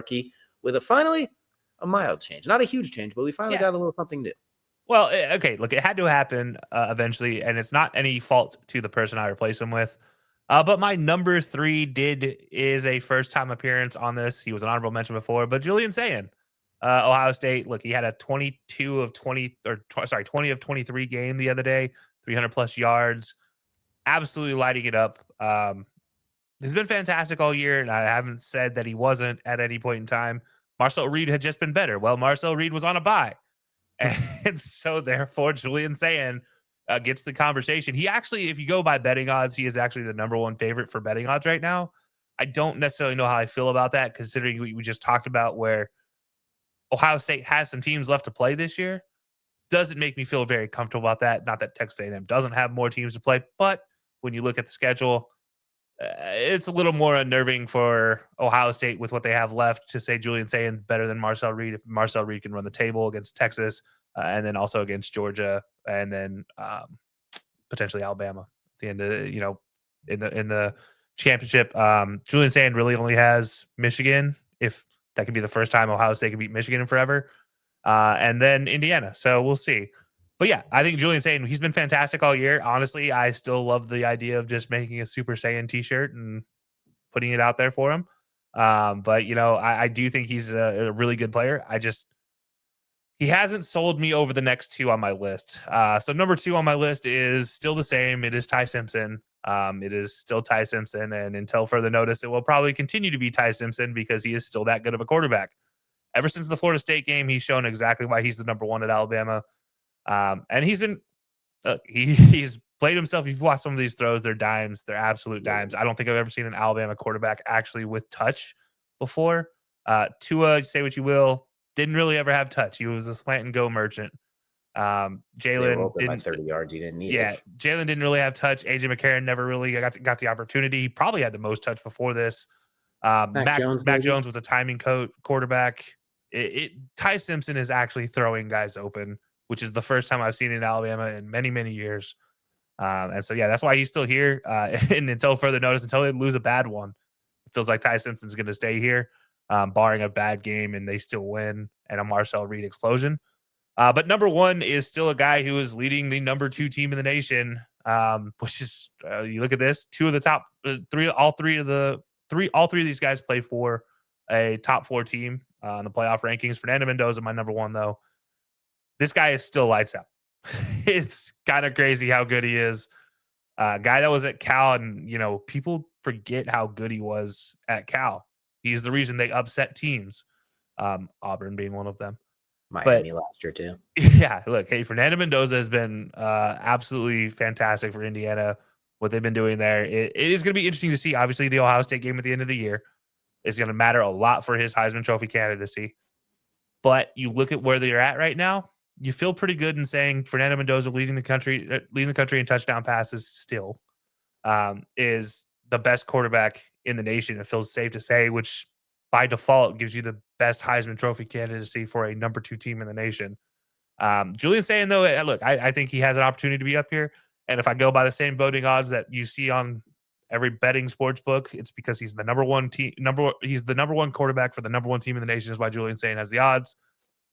hierarchy with finally a mild change. Not a huge change, but we finally got a little something new. Well, okay, look, it had to happen eventually, and it's not any fault to the person I replace him with. But my number 3 is a first time appearance on this. He was an honorable mention before, but Julian Sayin, Ohio State. Look, he had a 20 of 23 game the other day, 300 plus yards, absolutely lighting it up. He's been fantastic all year, and I haven't said that he wasn't at any point in time. Marcel Reed had just been better. Well, Marcel Reed was on a bye. And so, therefore, Julian Sayin gets the conversation. He actually, if you go by betting odds, he is actually the number 1 favorite for betting odds right now. I don't necessarily know how I feel about that, considering what we just talked about, where Ohio State has some teams left to play this year. Doesn't make me feel very comfortable about that. Not that Texas A&M doesn't have more teams to play, but when you look at the schedule, it's a little more unnerving for Ohio State with what they have left to say Julian Sayin better than Marcel Reed. If Marcel Reed can run the table against Texas and then also against Georgia and then potentially Alabama at the end of in the championship. Julian Sayin really only has Michigan, if that could be the first time Ohio State can beat Michigan in forever, and then Indiana. So we'll see. But yeah, I think Julian Sayin, he's been fantastic all year. Honestly, I still love the idea of just making a Super Saiyan t-shirt and putting it out there for him. But, I do think he's a really good player. He hasn't sold me over the next 2 on my list. So number 2 on my list is still the same. It is Ty Simpson. It is still Ty Simpson. And until further notice, it will probably continue to be Ty Simpson because he is still that good of a quarterback. Ever since the Florida State game, he's shown exactly why he's the number 1 at Alabama. And he's been he's played himself. You've watched some of these throws; they're dimes. They're absolute dimes. I don't think I've ever seen an Alabama quarterback actually with touch before. Tua, say what you will, didn't really ever have touch. He was a slant and go merchant. Jalen didn't 30 yards. You didn't need it. Jalen didn't really have touch. AJ McCarron never really got the opportunity. He probably had the most touch before this. Mac Jones was a timing quarterback. Ty Simpson is actually throwing guys open, which is the first time I've seen it in Alabama in many, many years. And so, yeah, that's why he's still here. And until further notice, until they lose a bad one, it feels like Ty Simpson's going to stay here, barring a bad game and they still win and a Marcel Reed explosion. But number 1 is still a guy who is leading the number 2 team in the nation, which is, you look at this, 2 of the top 3, all three of these guys play for a top 4 team in the playoff rankings. Fernando Mendoza, my number 1, though. This guy is still lights out. It's kind of crazy how good he is. Guy that was at Cal, and people forget how good he was at Cal. He's the reason they upset teams, Auburn being one of them. Miami last year too. Yeah, look, hey, Fernando Mendoza has been absolutely fantastic for Indiana. What they've been doing there, it is going to be interesting to see. Obviously, the Ohio State game at the end of the year is going to matter a lot for his Heisman Trophy candidacy. But you look at where they're at right now, you feel pretty good in saying Fernando Mendoza leading the country in touchdown passes still is the best quarterback in the nation. It feels safe to say, which by default gives you the best Heisman Trophy candidacy for a number 2 team in the nation. Julian Sayin, though, look, I think he has an opportunity to be up here. And if I go by the same voting odds that you see on every betting sports book, it's because he's the number 1 team. He's the number 1 quarterback for the number 1 team in the nation. Is why Julian Sayin has the odds.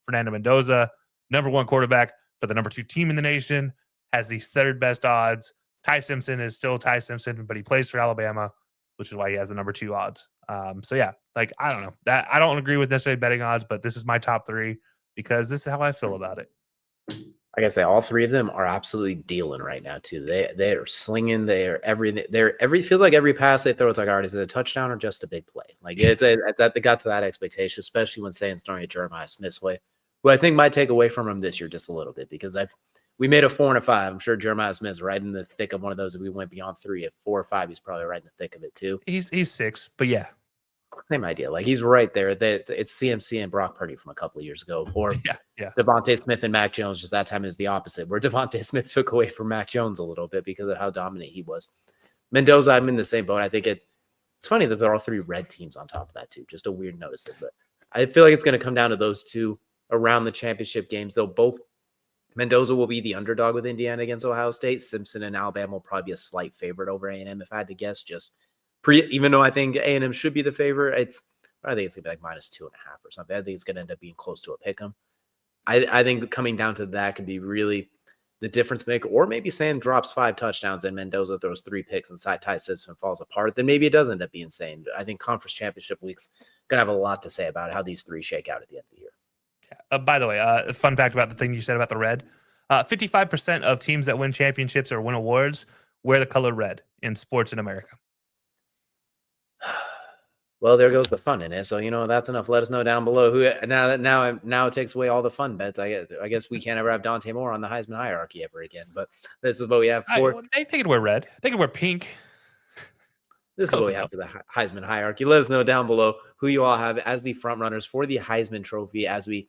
Fernando Mendoza, number 1 quarterback for the number 2 team in the nation, has these 3rd best odds. Ty Simpson is still Ty Simpson, but he plays for Alabama, which is why he has the number 2 odds. So yeah, like, I don't know that I don't agree with necessarily betting odds, but this is my top 3 because this is how I feel about it. Like I say, all 3 of them are absolutely dealing right now too. They are slinging. They're everything. Feels like every pass they throw, it's like, all right, is it a touchdown or just a big play? Like they got to that expectation, especially when Saying starting at Jeremiah Smith's way, who I think might take away from him this year just a little bit because we made a 4 and a 5. I'm sure Jeremiah Smith's right in the thick of one of those. If we went beyond 3, at 4 or 5, he's probably right in the thick of it too. He's 6, but yeah. Same idea. Like he's right there. It's CMC and Brock Purdy from a couple of years ago, or Devontae Smith and Mac Jones. Just that time it was the opposite, where Devontae Smith took away from Mac Jones a little bit because of how dominant he was. Mendoza, I'm in the same boat. I think it's funny that there are 3 red teams on top of that too. Just a weird notice, but I feel like it's going to come down to those 2 around the championship games. Though both Mendoza will be the underdog with Indiana against Ohio State. Simpson and Alabama will probably be a slight favorite over A&M if I had to guess. Even though I think A&M should be the favorite, it's I think it's going to be like -2.5 or something. I think it's going to end up being close to a pick 'em. I think coming down to that could be really the difference maker. Or maybe Sayin drops 5 touchdowns and Mendoza throws 3 picks and Ty Simpson falls apart. Then maybe it does end up being Sayin. I think conference championship week's going to have a lot to say about how these 3 shake out at the end of the year. By the way, fun fact about the thing you said about the red. 55% of teams that win championships or win awards wear the color red in sports in America. Well, there goes the fun in it. So, that's enough. Let us know down below who now it takes away all the fun bets. I guess we can't ever have Dante Moore on the Heisman hierarchy ever again. But this is what we have for. They could wear red. They could wear pink. This is what we have for the Heisman hierarchy. Let us know down below who you all have as the front runners for the Heisman Trophy as we